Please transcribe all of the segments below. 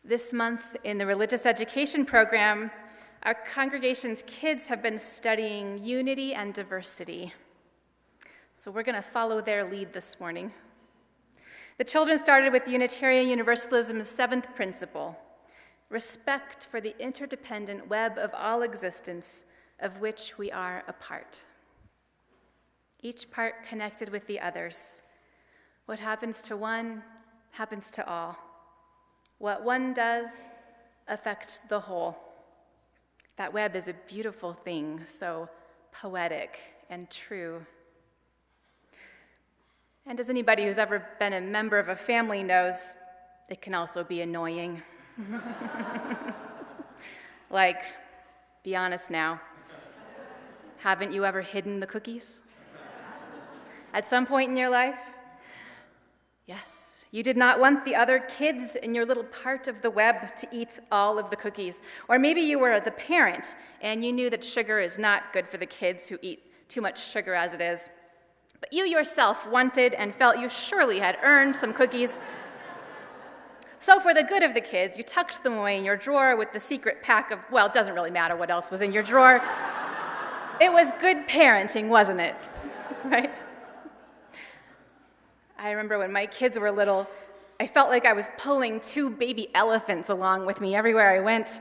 This month in the religious education program, our congregation's kids have been studying unity and diversity. So we're going to follow their lead this morning. The children started with Unitarian Universalism's 7th principle, respect for the interdependent web of all existence of which we are a part. Each part connected with the others. What happens to one happens to all. What one does affects the whole. That web is a beautiful thing, so poetic and true. And as anybody who's ever been a member of a family knows, it can also be annoying. Like, be honest now, haven't you ever hidden the cookies? At some point in your life? Yes, you did not want the other kids in your little part of the web to eat all of the cookies. Or maybe you were the parent and you knew that sugar is not good for the kids who eat too much sugar as it is. But you yourself wanted and felt you surely had earned some cookies. So for the good of the kids, you tucked them away in your drawer with the secret pack of, well, it doesn't really matter what else was in your drawer. It was good parenting, wasn't it? Right? I remember when my kids were little, I felt like I was pulling 2 baby elephants along with me everywhere I went.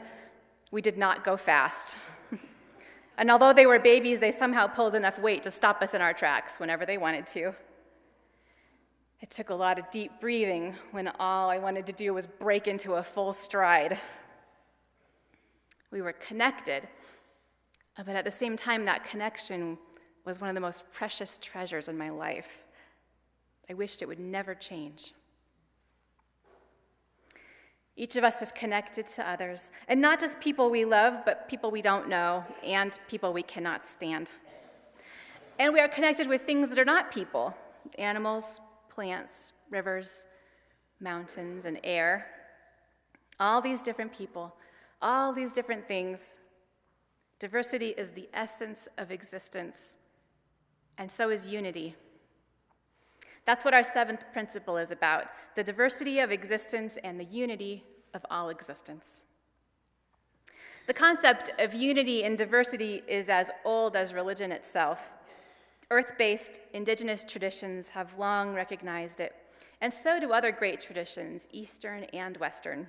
We did not go fast. And although they were babies, they somehow pulled enough weight to stop us in our tracks whenever they wanted to. It took a lot of deep breathing when all I wanted to do was break into a full stride. We were connected, but at the same time, that connection was one of the most precious treasures in my life. I wished it would never change. Each of us is connected to others, and not just people we love, but people we don't know, and people we cannot stand. And we are connected with things that are not people, animals, plants, rivers, mountains, and air. All these different people, all these different things. Diversity is the essence of existence, and so is unity. That's what our 7th principle is about, the diversity of existence and the unity of all existence. The concept of unity and diversity is as old as religion itself. Earth-based indigenous traditions have long recognized it, and so do other great traditions, Eastern and Western.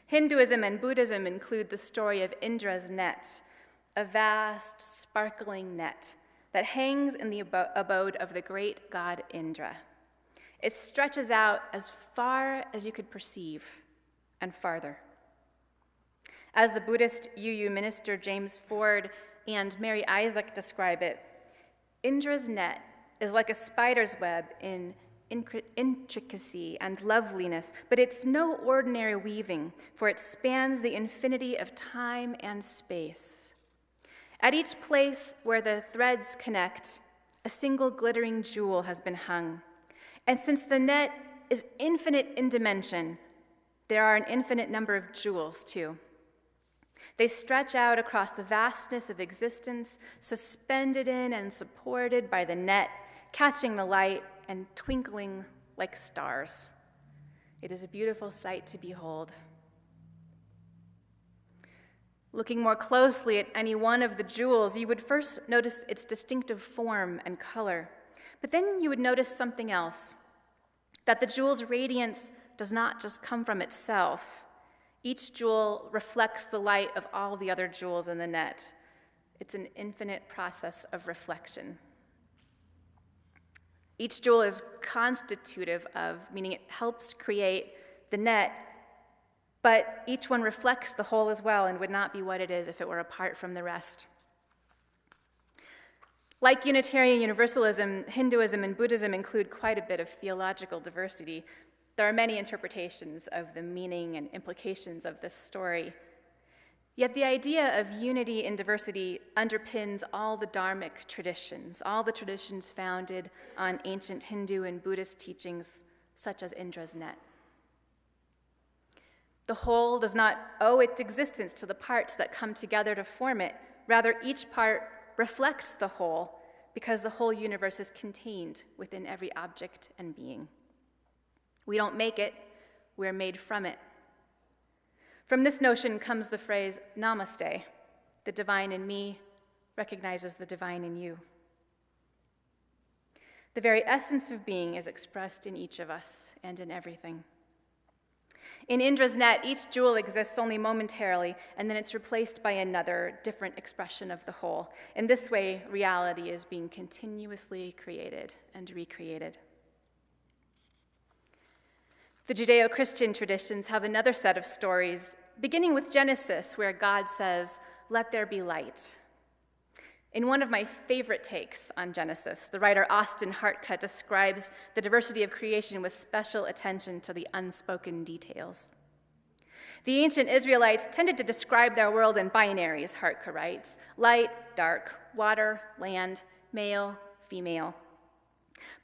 Hinduism and Buddhism include the story of Indra's net, a vast, sparkling net that hangs in the abode of the great god Indra. It stretches out as far as you could perceive, and farther. As the Buddhist UU minister James Ford and Mary Isaac describe it, Indra's net is like a spider's web in intricacy and loveliness, but it's no ordinary weaving, for it spans the infinity of time and space. At each place where the threads connect, a single glittering jewel has been hung. And since the net is infinite in dimension, there are an infinite number of jewels, too. They stretch out across the vastness of existence, suspended in and supported by the net, catching the light and twinkling like stars. It is a beautiful sight to behold. Looking more closely at any one of the jewels, you would first notice its distinctive form and color, but then you would notice something else, that the jewel's radiance does not just come from itself. Each jewel reflects the light of all the other jewels in the net. It's an infinite process of reflection. Each jewel is constitutive of, meaning it helps create the net, but each one reflects the whole as well and would not be what it is if it were apart from the rest. Like Unitarian Universalism, Hinduism and Buddhism include quite a bit of theological diversity. There are many interpretations of the meaning and implications of this story. Yet the idea of unity and diversity underpins all the dharmic traditions, all the traditions founded on ancient Hindu and Buddhist teachings, such as Indra's net. The whole does not owe its existence to the parts that come together to form it. Rather, each part reflects the whole because the whole universe is contained within every object and being. We don't make it, we're made from it. From this notion comes the phrase namaste. The divine in me recognizes the divine in you. The very essence of being is expressed in each of us and in everything. In Indra's net, each jewel exists only momentarily, and then it's replaced by another, different expression of the whole. In this way, reality is being continuously created and recreated. The Judeo-Christian traditions have another set of stories, beginning with Genesis, where God says, "Let there be light." In one of my favorite takes on Genesis, the writer Austin Hartcutt describes the diversity of creation with special attention to the unspoken details. The ancient Israelites tended to describe their world in binaries, Hartcutt writes: light, dark, water, land, male, female.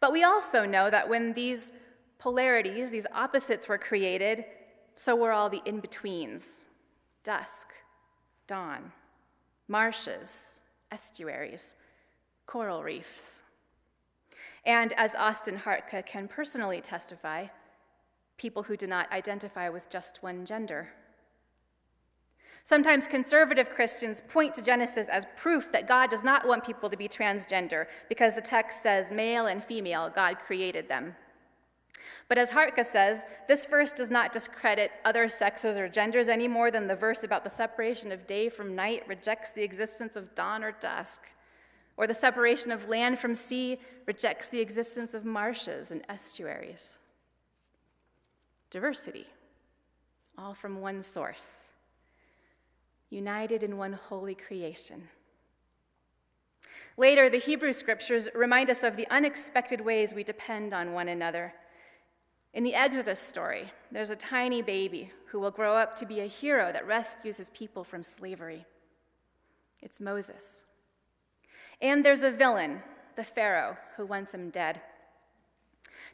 But we also know that when these polarities, these opposites were created, so were all the in-betweens: dusk, dawn, marshes, estuaries, coral reefs. And as Austin Hartcutt can personally testify, people who do not identify with just one gender. Sometimes conservative Christians point to Genesis as proof that God does not want people to be transgender because the text says male and female, God created them. But as Hartcutt says, this verse does not discredit other sexes or genders any more than the verse about the separation of day from night rejects the existence of dawn or dusk, or the separation of land from sea rejects the existence of marshes and estuaries. Diversity, all from one source, united in one holy creation. Later, the Hebrew scriptures remind us of the unexpected ways we depend on one another. In the Exodus story, there's a tiny baby who will grow up to be a hero that rescues his people from slavery. It's Moses. And there's a villain, the Pharaoh, who wants him dead.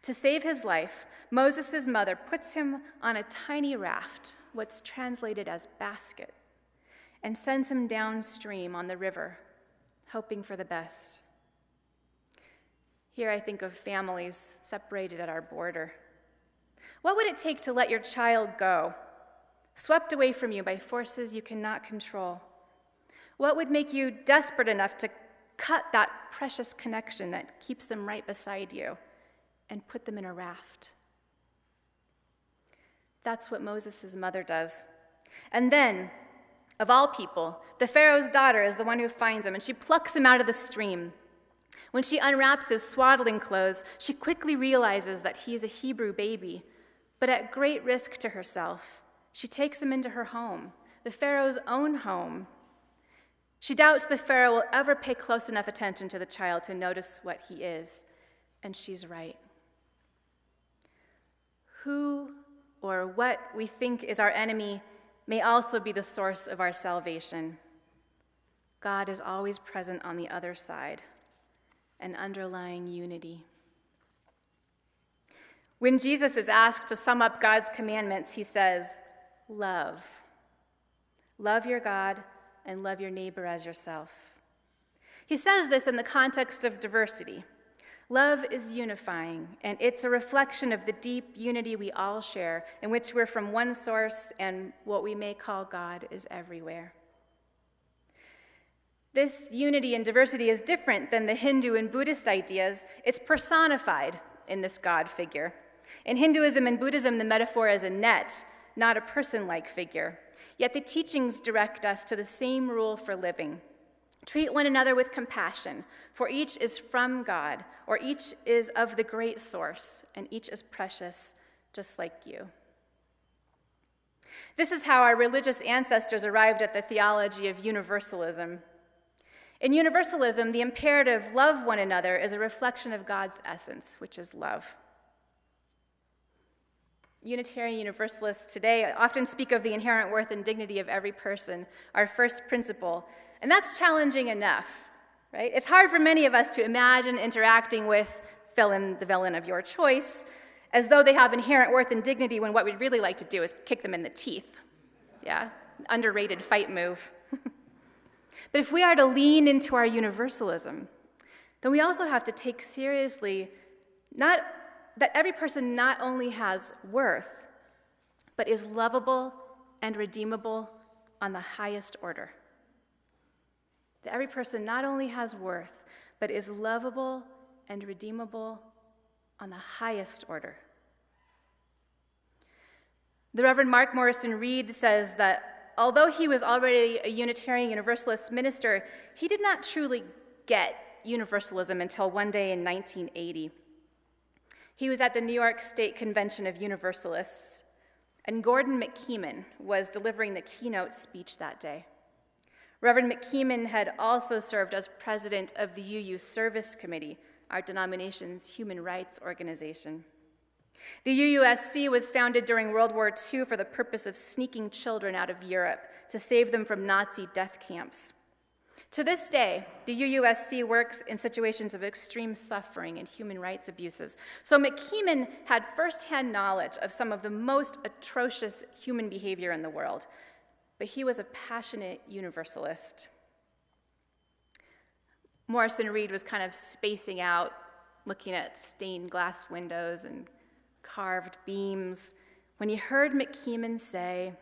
To save his life, Moses' mother puts him on a tiny raft, what's translated as basket, and sends him downstream on the river, hoping for the best. Here I think of families separated at our border. What would it take to let your child go, swept away from you by forces you cannot control? What would make you desperate enough to cut that precious connection that keeps them right beside you and put them in a raft? That's what Moses' mother does. And then, of all people, the Pharaoh's daughter is the one who finds him, and she plucks him out of the stream. When she unwraps his swaddling clothes, she quickly realizes that he is a Hebrew baby. But at great risk to herself, she takes him into her home, the Pharaoh's own home. She doubts the Pharaoh will ever pay close enough attention to the child to notice what he is, and she's right. Who or what we think is our enemy may also be the source of our salvation. God is always present on the other side, an underlying unity. When Jesus is asked to sum up God's commandments, he says, love. Love your God and love your neighbor as yourself. He says this in the context of diversity. Love is unifying, and it's a reflection of the deep unity we all share, in which we're from one source and what we may call God is everywhere. This unity and diversity is different than the Hindu and Buddhist ideas. It's personified in this God figure. In Hinduism and Buddhism, the metaphor is a net, not a person-like figure. Yet the teachings direct us to the same rule for living. Treat one another with compassion, for each is from God, or each is of the great source, and each is precious, just like you. This is how our religious ancestors arrived at the theology of universalism. In universalism, the imperative, love one another, is a reflection of God's essence, which is love. Unitarian Universalists today often speak of the inherent worth and dignity of every person, our first principle, and that's challenging enough, right? It's hard for many of us to imagine interacting with fill in the villain of your choice as though they have inherent worth and dignity when what we'd really like to do is kick them in the teeth. Yeah, underrated fight move. But if we are to lean into our universalism, then we also have to take seriously that every person not only has worth, but is lovable and redeemable on the highest order. That every person not only has worth, but is lovable and redeemable on the highest order. The Reverend Mark Morrison Reed says that although he was already a Unitarian Universalist minister, he did not truly get Universalism until one day in 1980. He was at the New York State Convention of Universalists, and Gordon McKeeman was delivering the keynote speech that day. Reverend McKeeman had also served as president of the UU Service Committee, our denomination's human rights organization. The UUSC was founded during World War II for the purpose of sneaking children out of Europe to save them from Nazi death camps. To this day, the UUSC works in situations of extreme suffering and human rights abuses. So McKeeman had firsthand knowledge of some of the most atrocious human behavior in the world, but he was a passionate Universalist. Morrison Reed was kind of spacing out, looking at stained glass windows and carved beams, when he heard McKeeman say,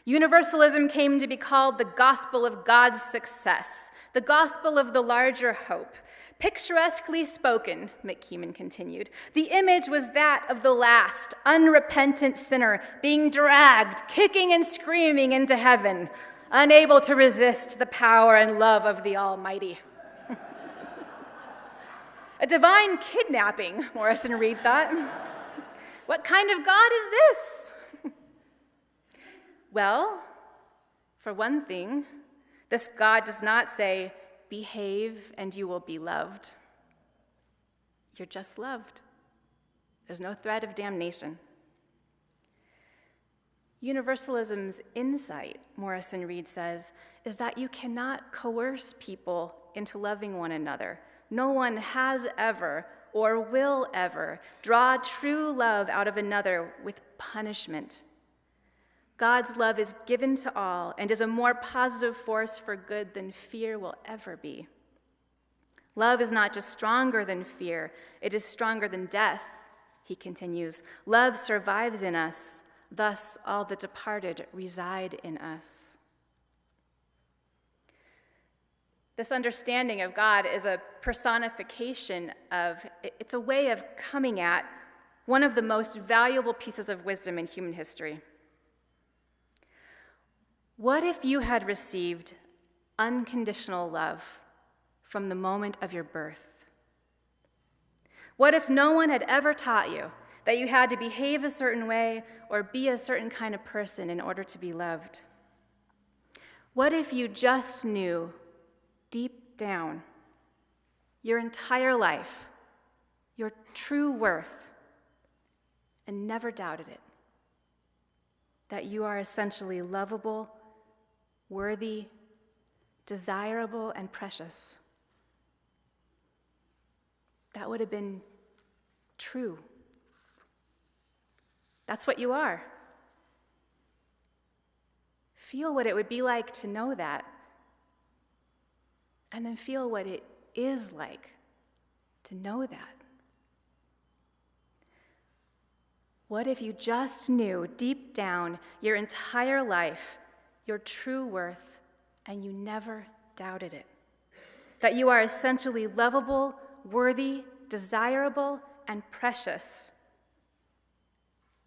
"Universalism came to be called the gospel of God's success, the gospel of the larger hope. Picturesquely spoken," McKeeman continued, "the image was that of the last, unrepentant sinner being dragged, kicking and screaming into heaven, unable to resist the power and love of the Almighty." A divine kidnapping, Morrison Reed thought. What kind of God is this? Well, for one thing, this God does not say, "Behave and you will be loved." You're just loved. There's no threat of damnation. Universalism's insight, Morrison Reed says, is that you cannot coerce people into loving one another. No one has ever or will ever draw true love out of another with punishment. God's love is given to all and is a more positive force for good than fear will ever be. Love is not just stronger than fear, it is stronger than death, he continues. Love survives in us, thus all the departed reside in us. This understanding of God is a personification it's a way of coming at one of the most valuable pieces of wisdom in human history. What if you had received unconditional love from the moment of your birth? What if no one had ever taught you that you had to behave a certain way or be a certain kind of person in order to be loved? What if you just knew deep down your entire life, your true worth, and never doubted it? That you are essentially lovable, worthy, desirable, and precious. That would have been true. That's what you are. Feel what it would be like to know that, and then feel what it is like to know that. What if you just knew deep down your entire life, your true worth, and you never doubted it? That you are essentially lovable, worthy, desirable, and precious.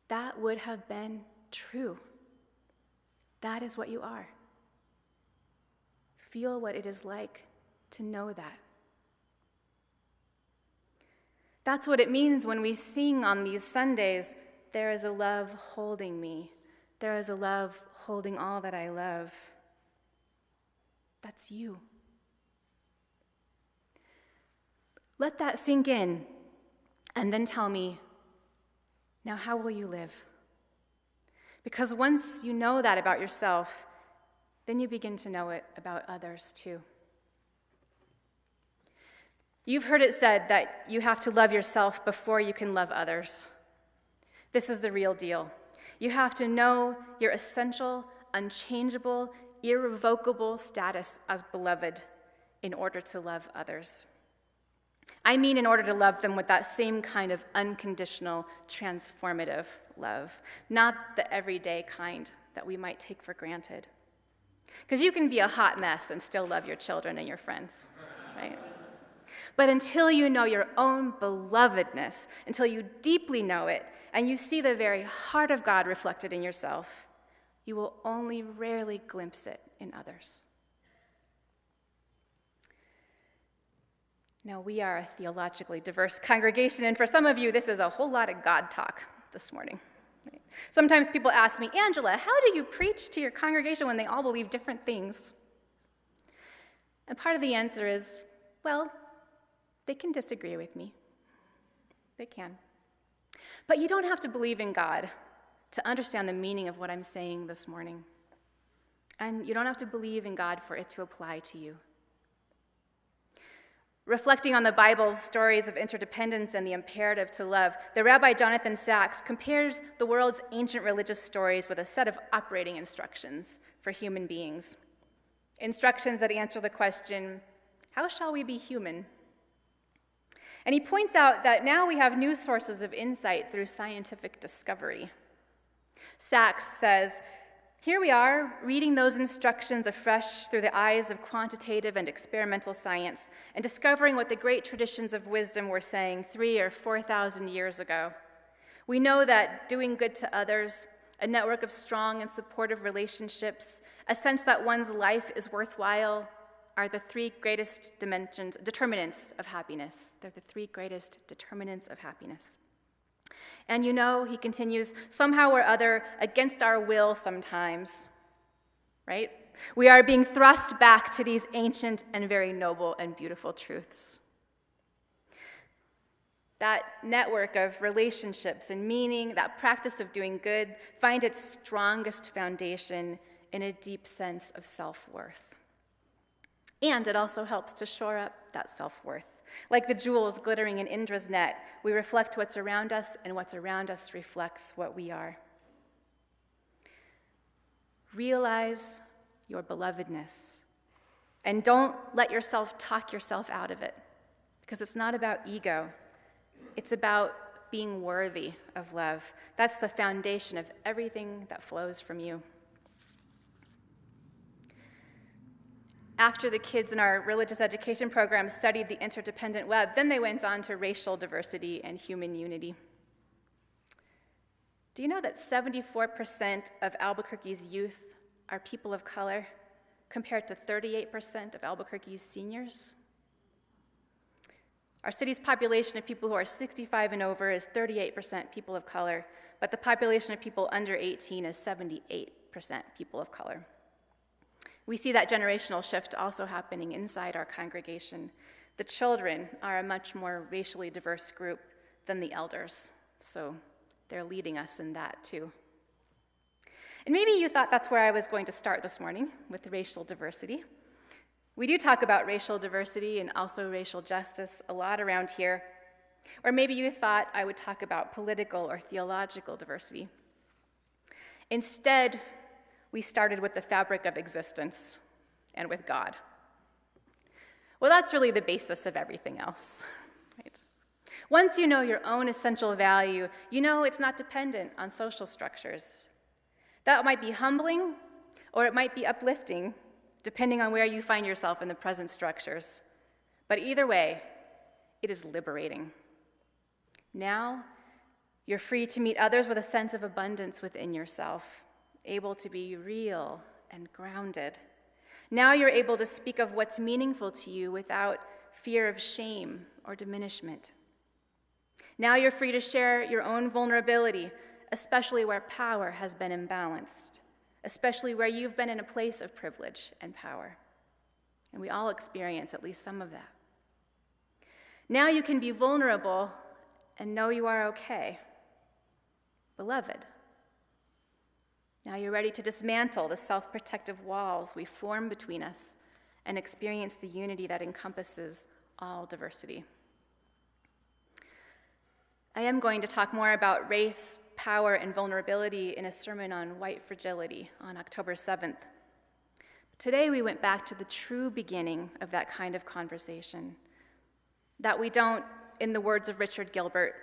That would have been true. That is what you are. Feel what it is like to know that. That's what it means when we sing on these Sundays, "There is a love holding me. There is a love holding all that I love." That's you. Let that sink in, and then tell me, now how will you live? Because once you know that about yourself, then you begin to know it about others too. You've heard it said that you have to love yourself before you can love others. This is the real deal. You have to know your essential, unchangeable, irrevocable status as beloved in order to love others. I mean in order to love them with that same kind of unconditional, transformative love, not the everyday kind that we might take for granted. Because you can be a hot mess and still love your children and your friends, right? But until you know your own belovedness, until you deeply know it, and you see the very heart of God reflected in yourself, you will only rarely glimpse it in others. Now, we are a theologically diverse congregation, and for some of you, this is a whole lot of God talk this morning. Sometimes people ask me, Angela, how do you preach to your congregation when they all believe different things? And part of the answer is, well, they can disagree with me. They can. But you don't have to believe in God to understand the meaning of what I'm saying this morning. And you don't have to believe in God for it to apply to you. Reflecting on the Bible's stories of interdependence and the imperative to love, the Rabbi Jonathan Sacks compares the world's ancient religious stories with a set of operating instructions for human beings. Instructions that answer the question, how shall we be human? And he points out that now we have new sources of insight through scientific discovery. Sacks says, here we are, reading those instructions afresh through the eyes of quantitative and experimental science, and discovering what the great traditions of wisdom were saying 3,000 or 4,000 years ago. We know that doing good to others, a network of strong and supportive relationships, a sense that one's life is worthwhile, are the three greatest determinants of happiness. They're the three greatest determinants of happiness. And you know, he continues, somehow or other, against our will sometimes, right? We are being thrust back to these ancient and very noble and beautiful truths. That network of relationships and meaning, that practice of doing good, find its strongest foundation in a deep sense of self-worth. And it also helps to shore up that self-worth. Like the jewels glittering in Indra's net, we reflect what's around us, and what's around us reflects what we are. Realize your belovedness, and don't let yourself talk yourself out of it, because it's not about ego. It's about being worthy of love. That's the foundation of everything that flows from you. After the kids in our religious education program studied the interdependent web, then they went on to racial diversity and human unity. Do you know that 74% of Albuquerque's youth are people of color, compared to 38% of Albuquerque's seniors? Our city's population of people who are 65 and over is 38% people of color, but the population of people under 18 is 78% people of color. We see that generational shift also happening inside our congregation. The children are a much more racially diverse group than the elders, so they're leading us in that too. And maybe you thought that's where I was going to start this morning, with racial diversity. We do talk about racial diversity and also racial justice a lot around here. Or maybe you thought I would talk about political or theological diversity. Instead, we started with the fabric of existence and with God. Well, that's really the basis of everything else, right? Once you know your own essential value, you know it's not dependent on social structures. That might be humbling, or it might be uplifting, depending on where you find yourself in the present structures. But either way, it is liberating. Now, you're free to meet others with a sense of abundance within yourself, able to be real and grounded. Now you're able to speak of what's meaningful to you without fear of shame or diminishment. Now you're free to share your own vulnerability, especially where power has been imbalanced, especially where you've been in a place of privilege and power. And we all experience at least some of that. Now you can be vulnerable and know you are okay, beloved. Now you're ready to dismantle the self-protective walls we form between us and experience the unity that encompasses all diversity. I am going to talk more about race, power, and vulnerability in a sermon on white fragility on October 7th. Today we went back to the true beginning of that kind of conversation, that we don't, in the words of Richard Gilbert,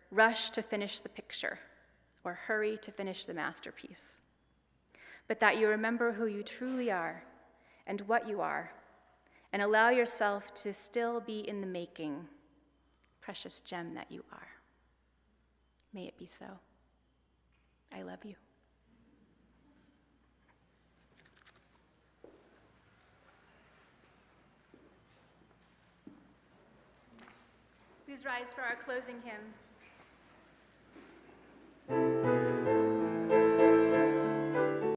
rush to finish the picture or hurry to finish the masterpiece, but that you remember who you truly are and what you are, and allow yourself to still be in the making, precious gem that you are. May it be so. I love you. Please rise for our closing hymn.